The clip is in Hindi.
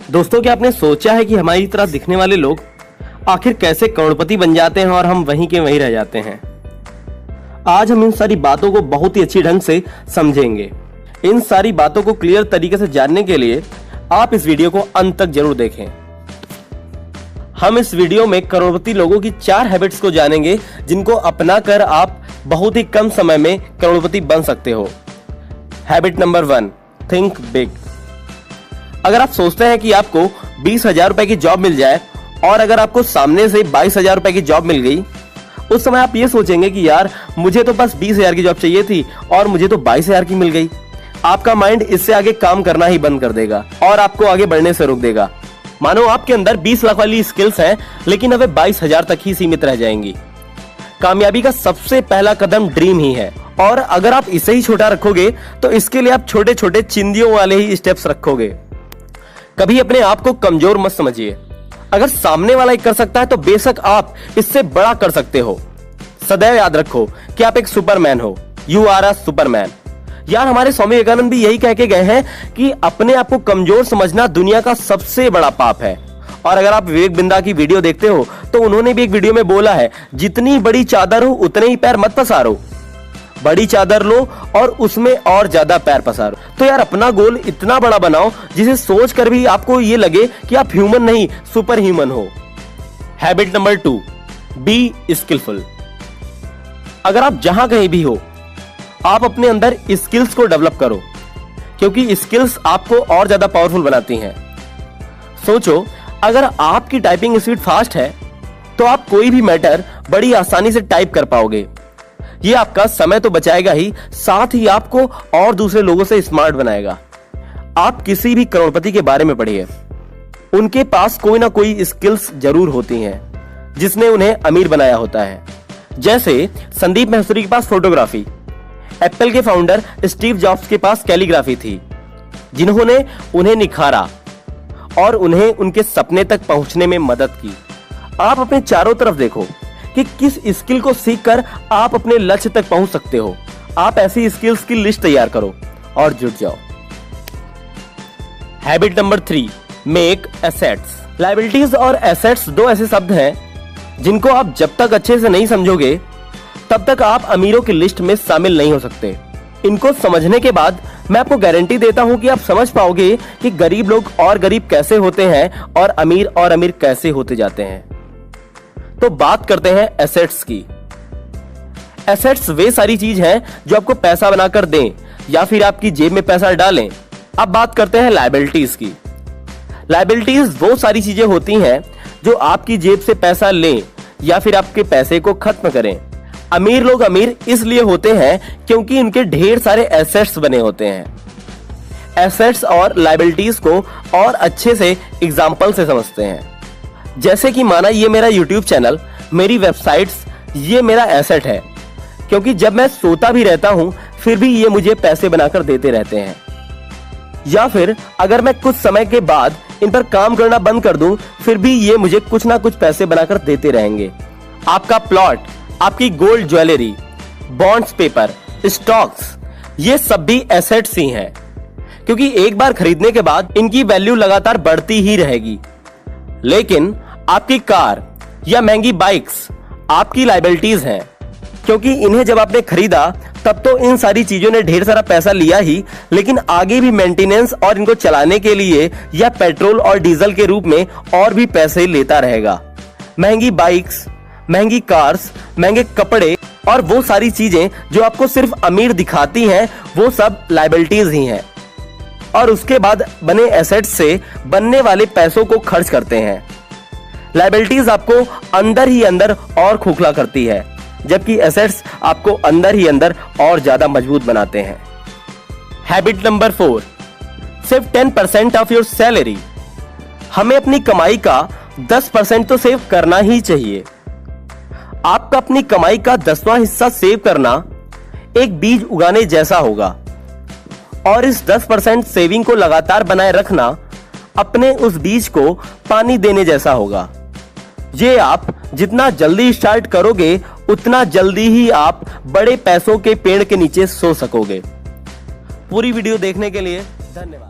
दोस्तों, क्या आपने सोचा है कि हमारी तरह दिखने वाले लोग आखिर कैसे करोड़पति बन जाते हैं और हम वहीं के वहीं रह जाते हैं। आज हम इन सारी बातों को बहुत ही अच्छी ढंग से समझेंगे। इन सारी बातों को क्लियर तरीके से जानने के लिए आप इस वीडियो को अंत तक जरूर देखें। हम इस वीडियो में करोड़पति लोगों की 4 हैबिट्स को जानेंगे जिनको अपनाकर आप बहुत ही कम समय में करोड़पति बन सकते हो। Habit number 1, think big. अगर आप सोचते हैं कि आपको 20,000 रुपए की जॉब मिल जाए और अगर आपको सामने से 22,000 रुपए की जॉब मिल गई, उस समय आप ये सोचेंगे कि यार मुझे तो बस 20,000 की जॉब चाहिए थी और मुझे तो 22,000 की मिल गई। आपका माइंड इससे आगे काम करना ही बंद कर देगा और आपको आगे बढ़ने से रोक देगा। मानो आपके अंदर 20 लाख वाली स्किल्स हैं, लेकिन अब 22,000 तक ही सीमित रह जाएंगी। कामयाबी का सबसे पहला कदम ड्रीम ही है, और अगर आप इसे ही छोटा रखोगे तो इसके लिए आप छोटे छोटे चिंदियों वाले ही स्टेप्स रखोगे। कभी अपने आप को कमजोर मत समझिए। अगर सामने वाला ही कर सकता है तो बेशक आप इससे बड़ा कर सकते हो। सदैव याद रखो कि आप एक सुपरमैन हो। You are a superman. यार, हमारे स्वामी विवेकानंद भी यही कह के गए हैं कि अपने आप को कमजोर समझना दुनिया का सबसे बड़ा पाप है। और अगर आप विवेक बिंदा की वीडियो देखते हो तो उन्होंने भी एक वीडियो में बोला है, जितनी बड़ी चादर हो उतने ही पैर मत पसारो, बड़ी चादर लो और उसमें और ज्यादा पैर पसारो। तो यार, अपना गोल इतना बड़ा बनाओ जिसे सोच कर भी आपको ये लगे कि आप ह्यूमन नहीं सुपर ह्यूमन हो। Habit number 2, be skilful. अगर आप जहां कहीं भी हो, आप अपने अंदर स्किल्स को डेवलप करो, क्योंकि स्किल्स आपको और ज्यादा पावरफुल बनाती हैं। सोचो, अगर आपकी टाइपिंग स्पीड फास्ट है तो आप कोई भी मैटर बड़ी आसानी से टाइप कर पाओगे। ये आपका समय तो बचाएगा ही, साथ ही आपको और दूसरे लोगों से स्मार्ट बनाएगा। आप किसी भी करोड़पति के बारे में पढ़िए, उनके पास कोई ना कोई स्किल्स जरूर होती हैं जिसने उन्हें अमीर बनाया होता है। जैसे संदीप महसूरी के पास फोटोग्राफी, एप्पल के फाउंडर स्टीव जॉब्स के पास कैलीग्राफी थी, जिन्होंने उन्हें निखारा और उन्हें उनके सपने तक पहुंचने में मदद की। आप अपने चारों तरफ देखो कि किस स्किल को सीखकर आप अपने लक्ष्य तक पहुंच सकते हो। आप ऐसी स्किल्स की लिस्ट तैयार करो और जुट जाओ। Habit number 3, make assets. Liabilities और एसेट्स 2 ऐसे शब्द हैं जिनको आप जब तक अच्छे से नहीं समझोगे तब तक आप अमीरों की लिस्ट में शामिल नहीं हो सकते। इनको समझने के बाद मैं आपको गारंटी देता हूं कि आप समझ पाओगे कि गरीब लोग और गरीब कैसे होते हैं और अमीर कैसे होते जाते हैं। तो बात करते हैं एसेट्स की। एसेट्स वे सारी चीज हैं जो आपको पैसा बनाकर दें या फिर आपकी जेब में पैसा डालें। अब बात करते हैं लायबिलिटीज की। लायबिलिटीज वो सारी चीजें होती हैं जो आपकी जेब से पैसा लें या फिर आपके पैसे को खत्म करें। अमीर लोग अमीर इसलिए होते हैं क्योंकि उनके ढेर सारे एसेट्स बने होते हैं। एसेट्स और लायबिलिटीज को और अच्छे से एग्जांपल से समझते हैं। जैसे कि माना ये मेरा YouTube चैनल, मेरी वेबसाइट्स, ये मेरा एसेट है, क्योंकि जब मैं सोता भी रहता हूं फिर भी ये मुझे पैसे बनाकर देते रहते हैं। या फिर अगर मैं कुछ समय के बाद इन पर काम करना बंद कर दूं फिर भी ये मुझे कुछ ना कुछ पैसे बनाकर देते रहेंगे। आपका प्लॉट, आपकी gold jewellery, bonds paper, stocks, ये सब भी एसेट्स ही हैं, क्योंकि एक बार खरीदने के बाद इनकी वैल्यू लगातार बढ़ती ही रहेगी। लेकिन आपकी कार या महंगी बाइक्स आपकी लायबिलिटीज हैं, क्योंकि इन्हें जब आपने खरीदा तब तो इन सारी चीजों ने ढेर सारा पैसा लिया ही, लेकिन आगे भी मेंटेनेंस और इनको चलाने के लिए या पेट्रोल और डीजल के रूप में और भी पैसे लेता रहेगा। महंगी बाइक्स, महंगी कार्स, महंगे कपड़े और वो सारी चीजें जो आपको सिर्फ अमीर दिखाती हैं, वो सब लायबिलिटीज ही हैं, और उसके बाद बने एसेट्स से बनने वाले पैसों को खर्च करते हैं। लायबिलिटीज आपको अंदर ही अंदर और खोखला करती है, जबकि एसेट्स आपको अंदर ही अंदर और ज्यादा मजबूत बनाते हैं। Habit number 4, save 10% of your salary. हमें अपनी कमाई का 10% तो सेव करना ही चाहिए। आपका अपनी कमाई का 10वां हिस्सा सेव करना एक बीज उगाने जैसा होगा, और इस 10% सेविंग को लगातार बनाए रखना अपने उस बीज को पानी देने जैसा होगा। ये आप जितना जल्दी स्टार्ट करोगे उतना जल्दी ही आप बड़े पैसों के पेड़ के नीचे सो सकोगे। पूरी वीडियो देखने के लिए धन्यवाद।